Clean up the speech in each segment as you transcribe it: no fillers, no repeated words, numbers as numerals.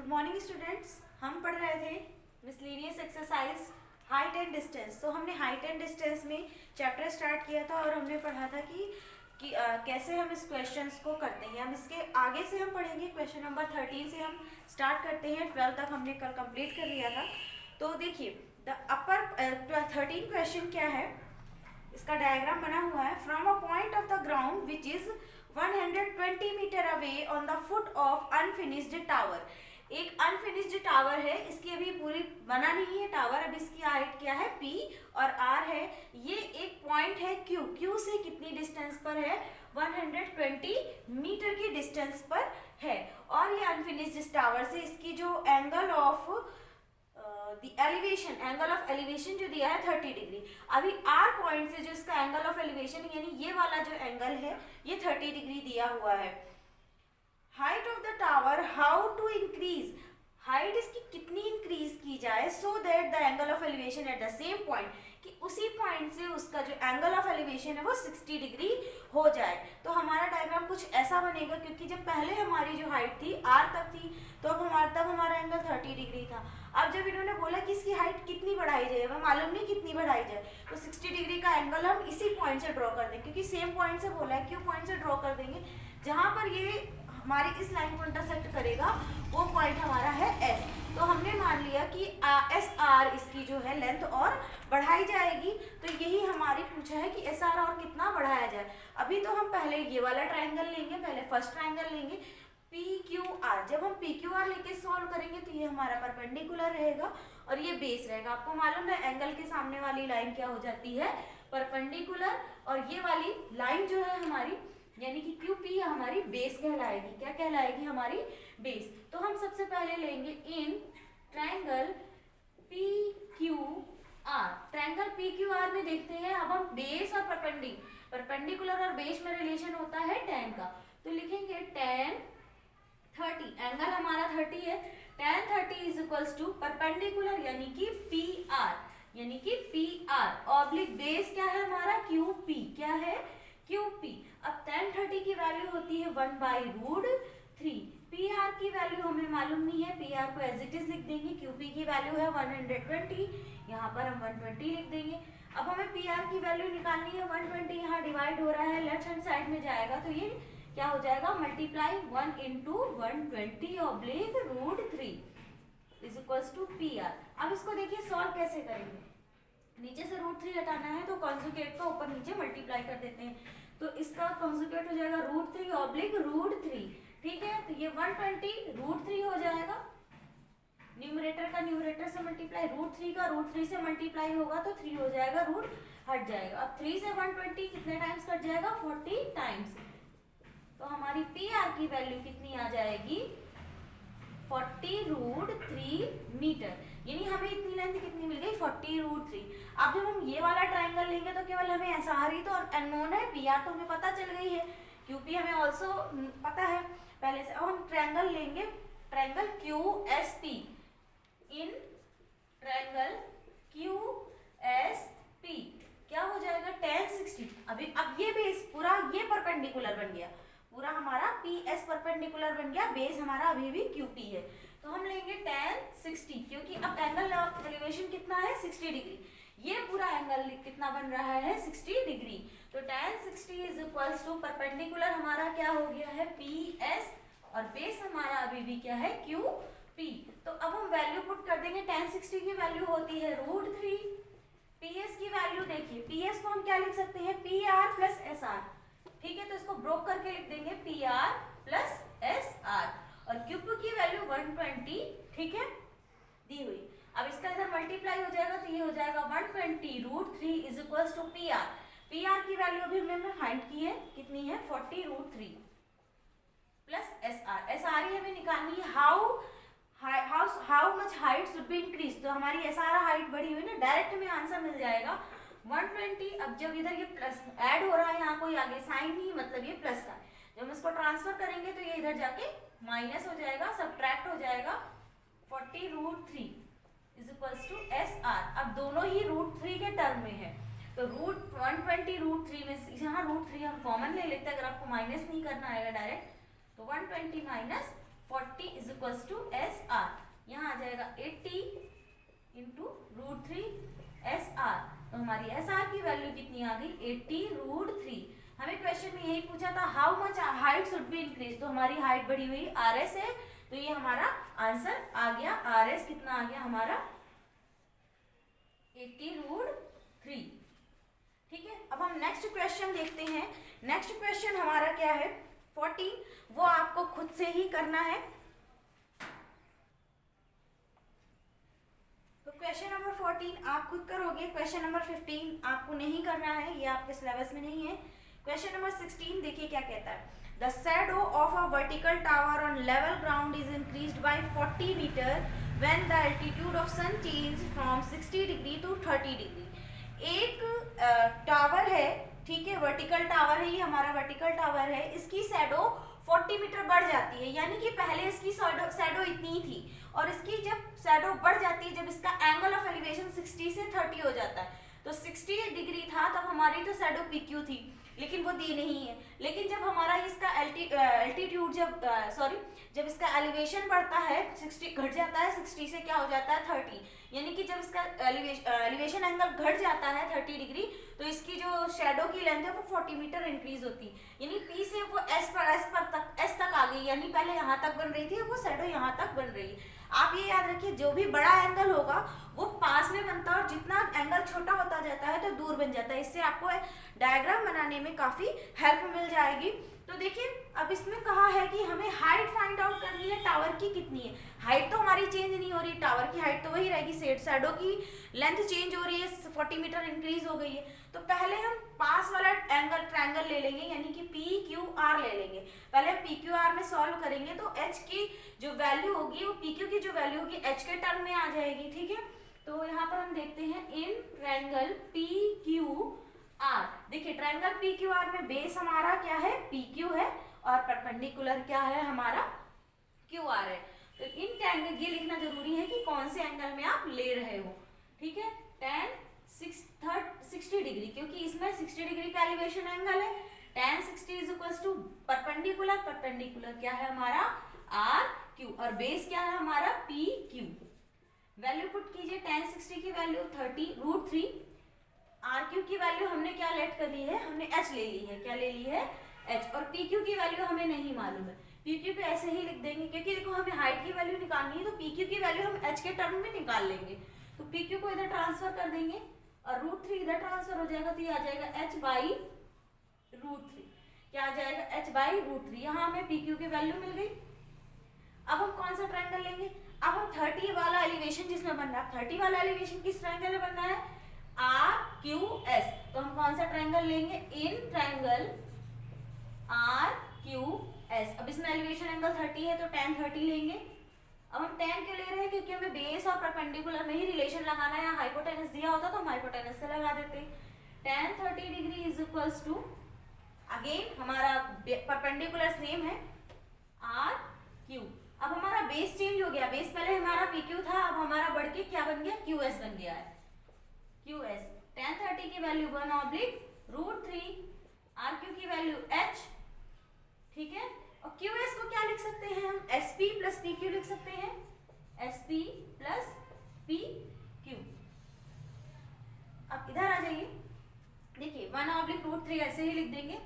Good morning students. हम पढ़ रहे थे miscellaneous exercise height and distance. तो हमने हाइट एंड डिस्टेंस में चैप्टर स्टार्ट किया था और हमने पढ़ा था कि कैसे हम इस क्वेश्चंस को करते हैं। हम इसके आगे से हम पढ़ेंगे। क्वेश्चन नंबर 13 से हम स्टार्ट करते हैं। 12 तक हमने कल कंप्लीट कर लिया था। तो देखिए द अपर 13 क्वेश्चन क्या है, इसका डायग्राम बना हुआ है। From a point of the ground which is 120 metre away on the foot of unfinished tower. एक अनफिनिश्ड टावर है, इसकी अभी पूरी बना नहीं है टावर। अब इसकी हाइट क्या है, P और R है। ये एक पॉइंट है Q से कितनी डिस्टेंस पर है, 120 मीटर की डिस्टेंस पर है। और ये अनफिनिश्ड टावर से इसकी जो angle of angle of elevation जो दिया है 30 डिग्री। अभी R पॉइंट से जो इसका एंगल ऑफ एलिवेशन यानी ये वाला जो एंगल है ये 30 डिग्री दिया हुआ है। Height of the tower how to increase, height इसकी कितनी इंक्रीज की जाए so that the angle of elevation at the same point, कि उसी पॉइंट से उसका जो एंगल ऑफ एलिवेशन है वो 60 डिग्री हो जाए। तो हमारा डायग्राम कुछ ऐसा बनेगा, क्योंकि जब पहले हमारी जो हाइट थी R तक थी तो अब हमारा एंगल 30 डिग्री था। अब जब इन्होंने बोला कि इसकी हाइट कितनी बढ़ाई जाए, हमें मालूम नहीं कितनी बढ़ाई जाए, तो 60 डिग्री का एंगल हम इसी पॉइंट से ड्रॉ कर देंगे, क्योंकि सेम पॉइंट से बोला है, Q पॉइंट से ड्रॉ कर देंगे। जहाँ पर ये हमारी इस लाइन को इंटरसेक्ट करेगा वो पॉइंट हमारा है S। तो हमने मान लिया कि SR इसकी जो है लेंथ और बढ़ाई जाएगी। तो यही हमारी पूछा है कि SR और कितना बढ़ाया जाए। अभी तो हम पहले ये वाला ट्रायंगल लेंगे, पहले फर्स्ट ट्रायंगल लेंगे PQR। जब हम PQR लेके सॉल्व करेंगे तो ये हमारा परपेंडिकुलर रहेगा और ये बेस रहेगा। आपको मालूम है एंगल के सामने वाली लाइन क्या हो जाती है, परपेंडिकुलर। और ये वाली लाइन जो है हमारी यानी कि QP हमारी बेस कहलाएगी। क्या कहलाएगी, हमारी बेस। तो हम सबसे पहले लेंगे in triangle PQR। Triangle PQR में देखते हैं, अब हम बेस और परपेंडिकुलर और बेस में रिलेशन होता है tan का। तो लिखेंगे tan 30, एंगल हमारा 30 है। tan 30 is equals to perpendicular यानी कि PR ऑब्लिक बेस क्या है हमारा QP, क्या है QP। अब tan 30 की वैल्यू होती है 1/√3। PR की वैल्यू हमें मालूम नहीं है, PR को एज इट इज लिख देंगे। QP की वैल्यू है 120, यहाँ पर हम 120 लिख देंगे। अब हमें PR की वैल्यू निकालनी है, 120 यहाँ डिवाइड हो रहा है, लेफ्ट हैंड साइड में जाएगा तो ये क्या हो जाएगा, multiply 1 × 120/√3 is equals to PR। अब इसको देखिए सॉल्व कैसे करेंगे। नीचे से √3 हटाना है तो कॉन्जुगेट का ऊपर नीचे मल्टीप्लाई कर देते हैं, तो इसका कॉन्जुगेट हो जाएगा √3/√3। ठीक है, तो ये 120 √3 हो जाएगा। न्यूमरेटर का न्यूमरेटर से मल्टीप्लाई, √3 का √3 से मल्टीप्लाई होगा तो 3 हो जाएगा, रूट हट जाएगा। अब 3 से 120 कितने टाइम्स कट जाएगा, 40 टाइम्स। तो हमारी PR की वैल्यू कितनी आ जाएगी, 40√3 मीटर। यानी हमें इतनी लेंथ कितनी मिल गई, 40√3। अब जब हम ये वाला ट्रायंगल लेंगे तो केवल हमें SR ही तो अननोन है, PR तो हमें पता चल गई है, QP हमें ऑल्सो पता है पहले से। अब हम ट्रायंगल लेंगे, triangle QSP। In triangle QSP क्या हो जाएगा, tan 60। अब ये बेस पूरा ये परपेंडिकुलर बन गया, पूरा हमारा PS परपेंडिकुलर बन गया, बेस हमारा अभी भी QP है। तो हम लेंगे tan 60, क्योंकि अब एंगल ऑफ एलिवेशन कितना है, 60 डिग्री। ये पूरा एंगल कितना बन रहा है, 60 डिग्री। तो tan 60 is equals to perpendicular हमारा क्या हो गया है, PS, और बेस हमारा अभी भी क्या है, QP। तो अब हम वैल्यू पुट कर देंगे। tan 60 की वैल्यू होती है √3। PS की वैल्यू देखिए, PS को हम क्या लिख सकते हैं, PR प्लस SR। ठीक है, तो इसको ब्रोक करके लिख देंगे PR प्लस SR। और QP की वैल्यू 120, ठीक है, दी हुई। अब इसका इधर मल्टीप्लाई हो जाएगा तो ये हो जाएगा 120√3 is equals to PR। PR की वैल्यू अभी हमने फाइंड की है, कितनी है, 40√3 प्लस SR ही हमें निकालनी है। How much height should be increase. तो हमारी SR हाइट बढ़ी हुई ना, डायरेक्ट हमें आंसर मिल जाएगा 120। अब जब इधर ये प्लस ऐड हो रहा है, यहाँ कोई आगे साइन नहीं, मतलब ये प्लस का। जब हम इसको ट्रांसफर करेंगे तो ये इधर जाके माइनस हो जाएगा, सब्ट्रैक्ट हो जाएगा। 40√3 इज इक्वल्स टू SR। अब दोनों ही √3 के टर्म में है, तो 120√3 में यहाँ √3 हम कॉमन ले लेते हैं, अगर आपको माइनस नहीं करना आएगा डायरेक्ट, तो 120 - 40 इज इक्वल्स टू SR। हमारी एस आर की वैल्यू कितनी आ गई 80√3। हमें क्वेश्चन में यही पूछा था how much height should be increase, तो हमारी हाइट बढ़ी हुई आर एस है, तो ये हमारा आंसर आ गया। आर एस कितना आ गया हमारा 80√3। ठीक है, अब हम नेक्स्ट क्वेश्चन देखते हैं। नेक्स्ट क्वेश्चन हमारा क्या है 14, वो आपको खुद से ही करना है। तो क्वेश्चन नंबर 14 आप खुद करोगे, क्वेश्चन नंबर 15 आपको नहीं करना है, ये आपके सिलेबस में नहीं है। क्वेश्चन नंबर 16 देखिए क्या कहता है। The shadow of a vertical tower on level ground is increased by 40 metre when the altitude of sun change from 60 degree to 30 degree. एक टावर है, ठीक है, वर्टिकल टावर है, ये हमारा वर्टिकल टावर है, इसकी शैडो 40 मीटर बढ़ जाती है, यानी कि पहले इसकी शैडो इतनी थी और इसकी जब शैडो बढ़ जाती है, जब इसका एंगल ऑफ एलिवेशन 60 से 30 हो जाता है, तो 60 डिग्री था तब हमारी तो शैडो PQ थी, लेकिन वो दी नहीं है। लेकिन जब हमारा इसका एल्टीट्यूड जब इसका एलिवेशन बढ़ता है 60 घट जाता है, 60 से क्या हो जाता है 30, यानी कि जब इसका एलिवेशन एंगल घट जाता है 30 डिग्री, तो इसकी जो शैडो की लेंथ है वो 40 मीटर इंक्रीज होती है, यानी P से वो S तक आ गई, यानी पहले यहाँ तक बन रही थी, वो शैडो यहाँ तक बन रही है। आप ये याद रखिए, जो भी बड़ा एंगल होगा वो पास में बनता है और जितना एंगल छोटा होता जाता है तो दूर बन जाता है। इससे आपको डायग्राम बनाने में काफी हेल्प मिल जाएगी। तो देखिए अब इसमें कहा है कि हमें हाइट फाइंड आउट करनी है टावर की कितनी है। हाइट तो हमारी चेंज नहीं हो रही, टावर की हाइट तो वही रहेगी, शैडो की लेंथ चेंज हो रही है, 40 मीटर इंक्रीज हो गई है। तो पहले हम पास वाला एंगल ट्रायंगल ले लेंगे, यानी कि PQR ले लेंगे। पहले हम PQR में सॉल्व करेंगे तो H की जो वैल्यू होगी वो PQ की जो वैल्यू होगी H के टर्म में आ जाएगी। ठीक है, तो यहाँ पर हम देखते हैं इन ट्रायंगल PQR। देखिए ट्रायंगल PQR में बेस हमारा क्या है PQ है और परपेंडिकुलर क्या है हमारा QR है। तो इन ट्रायंगल ये लिखना जरूरी है कि कौन से एंगल में आप ले रहे हो। ठीक है, 60 डिग्री, क्योंकि इसमें 60 डिग्री का एलिवेशन एंगल है। tan 60 is equal to perpendicular, perpendicular क्या है हमारा RQ और बेस क्या है हमारा PQ। वैल्यू पुट कीजिए, tan 60 की वैल्यू 30√3, RQ की वैल्यू हमने क्या लेट कर ली है, हमने H ले ली है, क्या ले ली है H, और PQ की वैल्यू हमें नहीं मालूम है, PQ को ऐसे ही लिख देंगे, क्योंकि देखो हमें हाइट की वैल्यू निकालनी है तो PQ की वैल्यू हम H के टर्म में निकाल लेंगे। तो PQ को इधर ट्रांसफर कर देंगे और √3 इधर ट्रांसफर हो जाएगा, तो ये आ जाएगा H/√3, क्या आ जाएगा H/√3। यहाँ हमें PQ की वैल्यू मिल गई। अब हम कौन सा ट्रायंगल लेंगे, अब हम 30 वाला एलिवेशन जिसमें बन रहा है, 30 वाला एलिवेशन किस ट्रायंगल में बनना है RQS, तो हम कौन सा ट्रायंगल लेंगे, इन ट्रायंगल RQS। अब इसमें एलिवेशन एंगल 30 है तो tan 30 लेंगे। अब हम tan क्यों ले रहे हैं, क्योंकि हमें बेस और परपेंडिकुलर में ही रिलेशन लगाना है, यहाँ हाइपोटेनस दिया होता तो हम हाइपोटेनस से लगा देते। tan 30 degree is equals to, again हमारा परपेंडिकुलर सेम है RQ। अब हमारा बेस चेंज हो गया, बेस पहले हमारा PQ था, अब हमारा बढ़ के क्या बन गया QS बन गया है, QS। tan 30 की वैल्यू 1/√3, RQ की वैल्यू H। ठीक है, और QS को क्या लिख सकते हैं हम, SP प्लस PQ लिख सकते हैं, SP प्लस PQ। अब इधर आ जाइए, देखिए 1/√3 ऐसे ही लिख देंगे,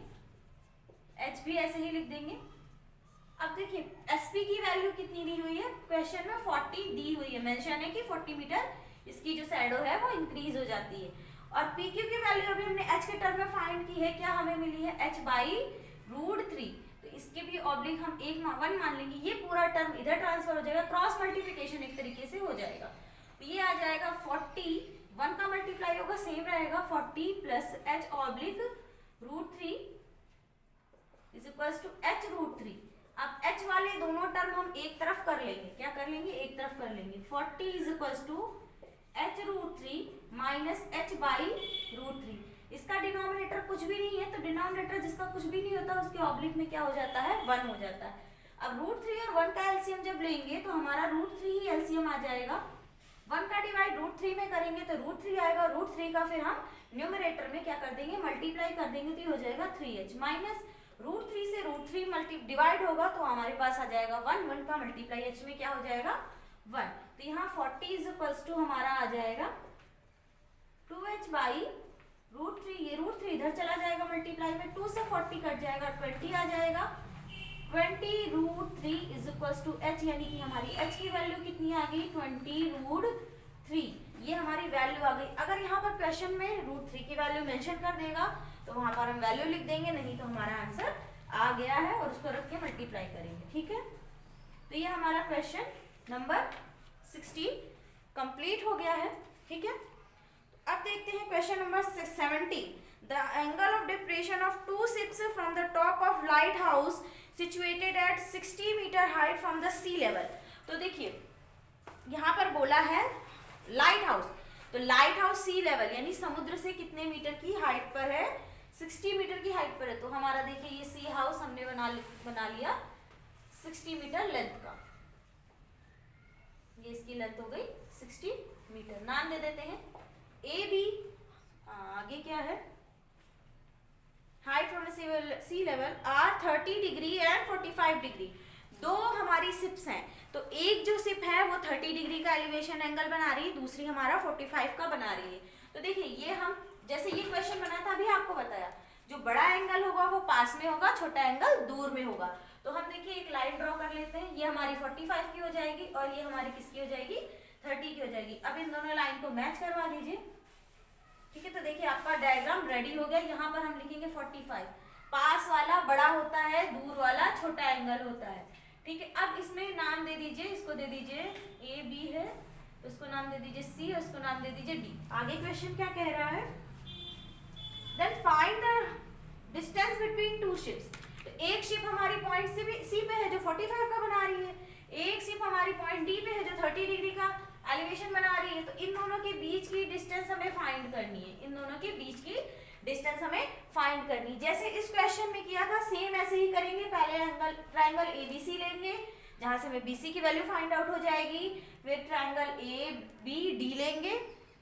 H भी ऐसे ही लिख देंगे। अब देखिए SP की वैल्यू कितनी दी हुई है, क्वेश्चन में 40 दी हुई है, मेंशन है कि 40 मीटर इसकी जो शैडो है वो इंक्रीज हो जाती है। और PQ की वैल्यू अभी हमने H के टर्म में फाइंड की है, क्या हमें मिली है H/√3, तो इसके भी ऑब्लिक हम 1 मान लेंगे, ये पूरा टर्म इधर ट्रांसफर हो जाएगा, क्रॉस मल्टीप्लिकेशन एक तरीके से हो जाएगा, तो ये आ जाएगा 40, 1 का मल्टीप्लाई होगा सेम रहेगा 40 plus H/√3 is equals to H√3। अब H वाले दोनों टर्म हम एक तरफ कर लेंगे, क्या कर लेंगे, एक तरफ कर लेंगे, 40 is equals to H√3 minus H/√3। इसका डिनोमिनेटर कुछ भी नहीं है, तो डिनोमिनेटर जिसका कुछ भी नहीं होता उसके ऑब्लिक में क्या हो जाता है 1 हो जाता है। अब √3 और 1 का एलसीएम जब लेंगे तो हमारा √3 ही एलसीएम आ जाएगा, 1 का डिवाइड √3 में करेंगे तो √3 आएगा, √3 का फिर हम न्यूमरेटर में क्या कर देंगे मल्टीप्लाई कर देंगे, तो ये हो जाएगा 3H माइनस √3 से √3 डिवाइड होगा तो हमारे पास आ जाएगा 1 का मल्टीप्लाई H में क्या हो जाएगा 1, तो यहाँ 40 इज इक्वल्स टू हमारा आ जाएगा 2h बाई √3, ये √3 इधर चला जाएगा मल्टीप्लाई में, 2 से 40 कट जाएगा, 20 आ जाएगा। 20 √3 इज इक्वल्स टू h, यानी कि हमारी h की वैल्यू कितनी आ गई 20 √3, ये हमारी वैल्यू आ गई। अगर यहाँ पर क्वेश्चन में √3 की वैल्यू मेंशन कर देगा तो वहां पर हम वैल्यू लिख देंगे, नहीं तो हमारा आंसर आ गया है और उसको रख के मल्टीप्लाई करेंगे, ठीक है। तो ये हमारा क्वेश्चन नंबर 16 कंप्लीट हो गया है, ठीक है। अब देखते हैं question number 17। The angle of depression of two ships from the top of lighthouse situated at 60 metre height from the sea level. तो देखिए यहाँ पर बोला है लाइट हाउस, तो लाइट हाउस सी लेवल यानी समुद्र से कितने मीटर की हाइट पर है, 60 मीटर की हाइट पर है। तो हमारा देखिए ये सी हाउस हमने बना लिया 60 मीटर लेंथ का, ये इसकी लेंथ हो गई 60 मीटर। नाम दे देते हैं ए बी। आगे क्या है, height from sea level are 30 degree and 45 degree. दो हमारी शिप्स हैं, तो एक जो शिप है वो 30 डिग्री का एलिवेशन एंगल बना रही है, दूसरी हमारा 45 का बना रही है। तो देखिए ये हम जैसे ये क्वेश्चन बना था अभी आपको बताया, जो बड़ा एंगल होगा वो पास में होगा, छोटा एंगल दूर में होगा। तो हम देखिए एक लाइन ड्रॉ कर लेते हैं, ये हमारी 45 की हो जाएगी और ये हमारी किसकी हो जाएगी 30 की हो जाएगी। अब इन दोनों लाइन को मैच करवा दीजिए, ठीक है। तो देखिए आपका डायग्राम रेडी हो गया। यहाँ पर हम लिखेंगे 45, पास वाला बड़ा होता है, दूर वाला छोटा एंगल होता है, ठीक है। अब इसमें नाम दे दीजिए, इसको दे दीजिए ए बी है, उसको नाम दे दीजिए सी और उसको नाम दे दीजिए डी। आगे क्वेश्चन क्या कह रहा है, then find the distance between two ships. तो एक शिप हमारी पॉइंट सी पे है जो 45 का बना रही है, एक शिप हमारी पॉइंट डी पे है जो 30 डिग्री का एलिवेशन बना रही है। तो इन दोनों के बीच की डिस्टेंस हमें फाइंड करनी है, इन दोनों के बीच की डिस्टेंस हमें फाइंड करनी। जैसे इस क्वेश्चन में किया था सेम ऐसे ही करेंगे। पहले एंगल ट्रायंगल एबीसी लेंगे जहां से हमें बीसी की वैल्यू फाइंड आउट हो जाएगी, फिर ट्रायंगल ए बी डी लेंगे,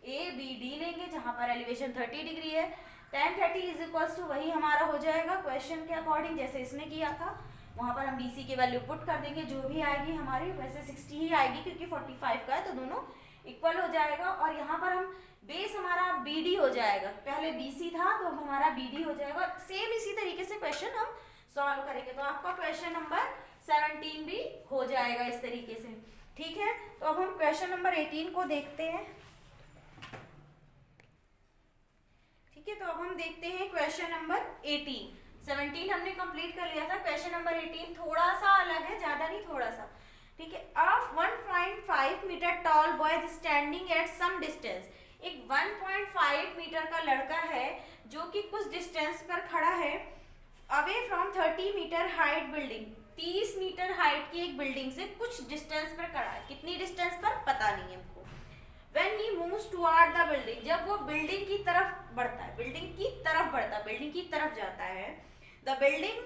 ए बी डी लेंगे जहां पर एलिवेशन 30 डिग्री है। tan 30 इज इक्वल्स टू वही हमारा हो जाएगा क्वेश्चन के अकॉर्डिंग जैसे इसमें किया था, वहां पर हम बीसी की वैल्यू पुट कर देंगे, जो भी आएगी हमारी वैसे 60 ही आएगी क्योंकि 45 का है तो दोनों इक्वल हो जाएगा। और यहाँ पर हम बेस हमारा बीडी हो जाएगा, पहले बीसी था तो अब हमारा बीडी हो जाएगा। सेम इसी तरीके से क्वेश्चन हम सॉल्व करेंगे, तो आपका क्वेश्चन नंबर 17 भी हो जाएगा इस तरीके से, ठीक है। तो अब हम क्वेश्चन नंबर 18 को देखते हैं, ठीक है। तो अब हम देखते हैं क्वेश्चन नंबर 18। 17 हमने कंप्लीट कर लिया था, क्वेश्चन नंबर 18 थोड़ा सा अलग है, ज्यादा नहीं थोड़ा सा, ठीक है। Of 1.5 metre tall boy standing at some distance. एक 1.5 मीटर का लड़का है जो कि कुछ डिस्टेंस पर खड़ा है away from 30 metre height building. 30 metre height की एक बिल्डिंग से कुछ डिस्टेंस पर खड़ा है, कितनी डिस्टेंस पर पता नहीं है हमको। When he moves toward the building, जब वो बिल्डिंग की तरफ बढ़ता है, बिल्डिंग की तरफ जाता है, the building,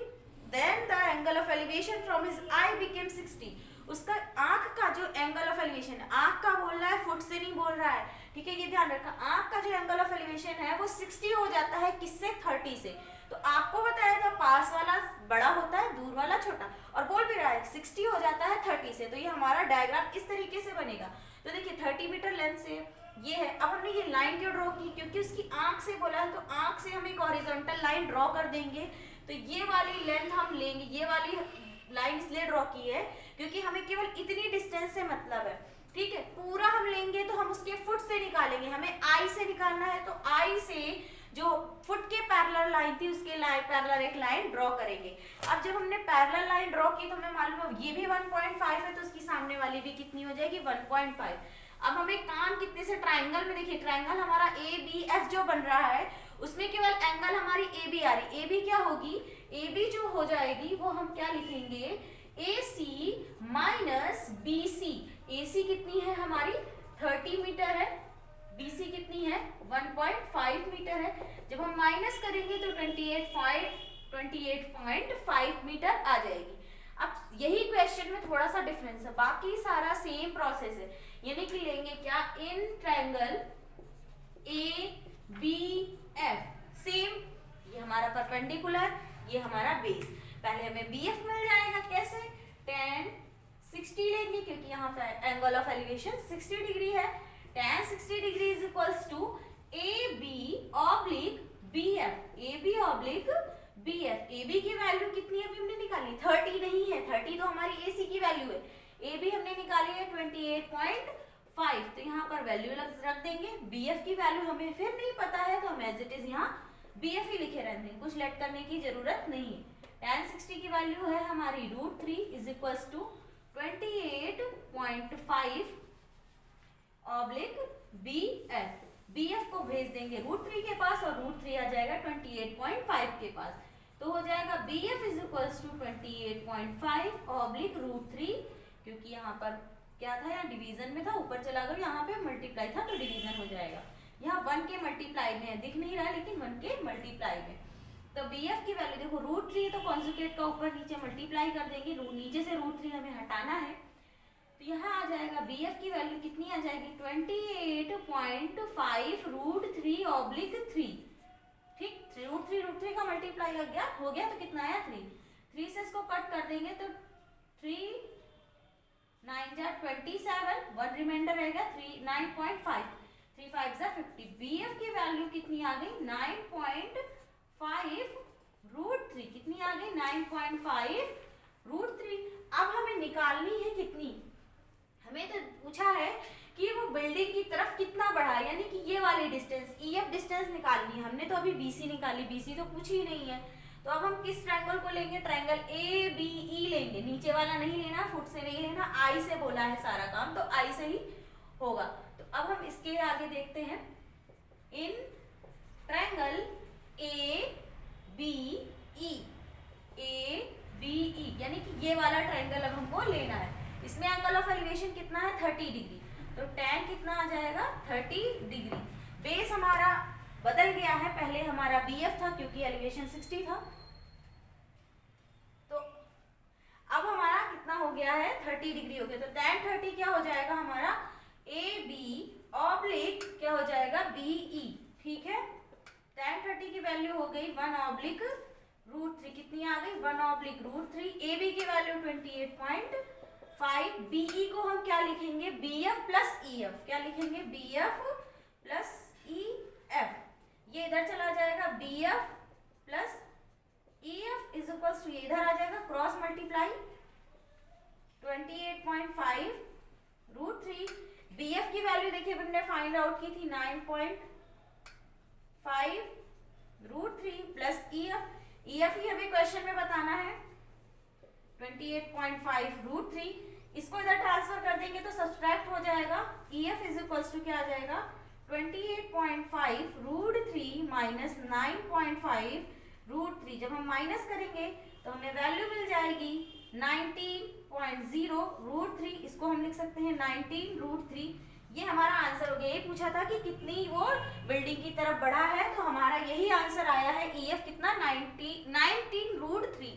then the angle of elevation from his eye became 60. उसका आंख का जो एंगल ऑफ एलिवेशन है, आंख का बोल रहा है, फुट से नहीं बोल रहा है, ठीक है, ये ध्यान रखना। आंख का जो एंगल ऑफ एलिवेशन है वो 60 हो जाता है, किससे 30 से। तो आपको बताया था पास वाला बड़ा होता है, दूर वाला छोटा, और बोल भी रहा है 60 हो जाता है 30 से। तो ये हमारा डायग्राम इस तरीके से बनेगा। तो देखिए 30 मीटर लेंथ से ये है। अब हमने ये लाइन क्यों ड्रॉ की, क्योंकि उसकी आंख से बोला है, तो आंख से हम एक हॉरिजॉन्टल लाइन ड्रॉ कर देंगे। तो ये वाली लेंथ हम लेंगे, ये वाली लाइन इसलिए ड्रॉ की है क्योंकि हमें केवल इतनी डिस्टेंस से मतलब है, ठीक है। पूरा हम लेंगे तो हम उसके फुट से निकालेंगे, हमें आई से निकालना है, तो आई से जो फुट के पैरेलल लाइन थी उसके पैरेलल एक लाइन ड्रॉ करेंगे। अब जब हमने पैरेलल लाइन ड्रॉ की तो हमें मालूम है ये भी 1.5 है, तो उसकी सामने वाली भी कितनी हो जाएगी 1.5। अब हमें काम कितने से, ट्राइंगल में देखिए ट्राइंगल हमारा ए बी एफ जो बन रहा है उसमें केवल एंगल हमारी ए बी आ रही। ए बी क्या होगी, ए बी जो हो जाएगी वो हम क्या लिखेंगे, ए सी माइनस बी सी। ए सी कितनी है हमारी 30 मीटर है, बी सी कितनी है 1.5 मीटर है। जब हम माइनस करेंगे तो 28.5 मीटर आ जाएगी। अब यही क्वेश्चन में थोड़ा सा डिफरेंस है, बाकी सारा सेम प्रोसेस है। यानी कि लेंगे क्या, इन triangle A B F same, ये हमारा परपेंडिकुलर, ये हमारा बेस। पहले हमें बी एफ मिल जाएगा, कैसे, tan 60 लेंगे क्योंकि यहाँ पे एंगल ऑफ एलिवेशन 60 डिग्री है। tan 60 degree is equals to A B oblique B F, A B oblique B F. A B की वैल्यू कितनी अभी हमने निकाली, 30 नहीं है, 30 तो हमारी ए सी की वैल्यू है। ए बी हमने निकाली है 28.5, तो यहाँ पर वैल्यू रख देंगे। बी एफ की वैल्यू हमें फिर नहीं पता है, तो हम एज इट इज यहाँ बी एफ ही लिखे रहते हैं, कुछ लेट करने की जरूरत नहीं है। tan 60 की वैल्यू है हमारी √3 is equals to 28.5 oblique B F. B F को भेज देंगे √3 के पास और √3 आ जाएगा 28.5 के पास, तो हो जाएगा B F is equals to 28.5 oblique √3, क्योंकि यहाँ पर क्या था, यहाँ डिवीजन में था, ऊपर चला गया, यहाँ पे मल्टीप्लाई था तो डिवीजन हो जाएगा। यहाँ 1 के मल्टीप्लाई में है, दिख नहीं रहा है लेकिन 1 के मल्टीप्लाई में। तो बी एफ की वैल्यू देखो √3 तो कॉन्जुगेट का ऊपर नीचे मल्टीप्लाई कर देंगे, नीचे से √3 हमें हटाना है, तो यहाँ आ जाएगा बी एफ की वैल्यू कितनी आ जाएगी 28.5 √3 ऑब्लिक 3। ठीक, √3 का मल्टीप्लाई हो गया तो कितना आया 3। 3 से इसको कट कर देंगे तो 3 9 जा 27, 1 रिमाइंडर रहेगा 9.5, 3 5 जा 50। बी एफ की वैल्यू कितनी आ गई 9.5 √3, कितनी आ गई 9.5 √3। अब हमें निकालनी है कितनी, हमें तो पूछा है कि वो बिल्डिंग की तरफ कितना बढ़ा है, यानी कि ये वाली डिस्टेंस EF डिस्टेंस निकालनी है। हमने तो अभी BC निकाली, BC तो पूछी ही नहीं है, तो अब हम किस ट्रायंगल को लेंगे, ट्रायंगल ABE लेंगे। नीचे वाला नहीं लेना, फुट से नहीं लेना, I से बोला है सारा काम, तो I से ही होगा। तो अब हम इसके आगे देखते हैं, इन ट्रायंगल ABE, यानी कि ये वाला ट्रायंगल अब हमको लेना है। इसमें एंगल ऑफ एलिवेशन कितना है 30 डिग्री, तो tan कितना आ जाएगा 30 डिग्री। बेस हमारा बदल गया है, पहले हमारा BF था क्योंकि एलिवेशन 60 था, तो अब हमारा कितना हो गया है 30 डिग्री हो गया, तो tan 30 क्या हो जाएगा हमारा AB ऑब्लिक क्या हो जाएगा BE। ठीक है, tan 30 की वैल्यू हो गई 1 ऑब्लिक √3, कितनी आ गई 1 ऑब्लिक √3। AB की वैल्यू 28.5, BE को हम क्या लिखेंगे BF प्लस EF, क्या लिखेंगे BF प्लस EF, ये इधर चला जाएगा BF plus EF is equals to, ये इधर आ जाएगा क्रॉस मल्टीप्लाई 28.5 √3। BF की वैल्यू देखिए हमने फाइंड आउट की थी 9.5 √3 प्लस EF ही हमें क्वेश्चन में बताना है 28.5 √3। इसको इधर ट्रांसफर कर देंगे तो सब्सट्रैक्ट हो जाएगा, EF इज इक्वल्स टू क्या आ जाएगा 28.5 √3 माइनस 9.5 √3। जब हम माइनस करेंगे तो हमें वैल्यू मिल जाएगी 19.0 √3, इसको हम लिख सकते हैं 19 √3। ये हमारा आंसर हो गया। ये पूछा था कि कितनी वो बिल्डिंग की तरफ बढ़ा है, तो हमारा यही आंसर आया है EF कितना 19 √3।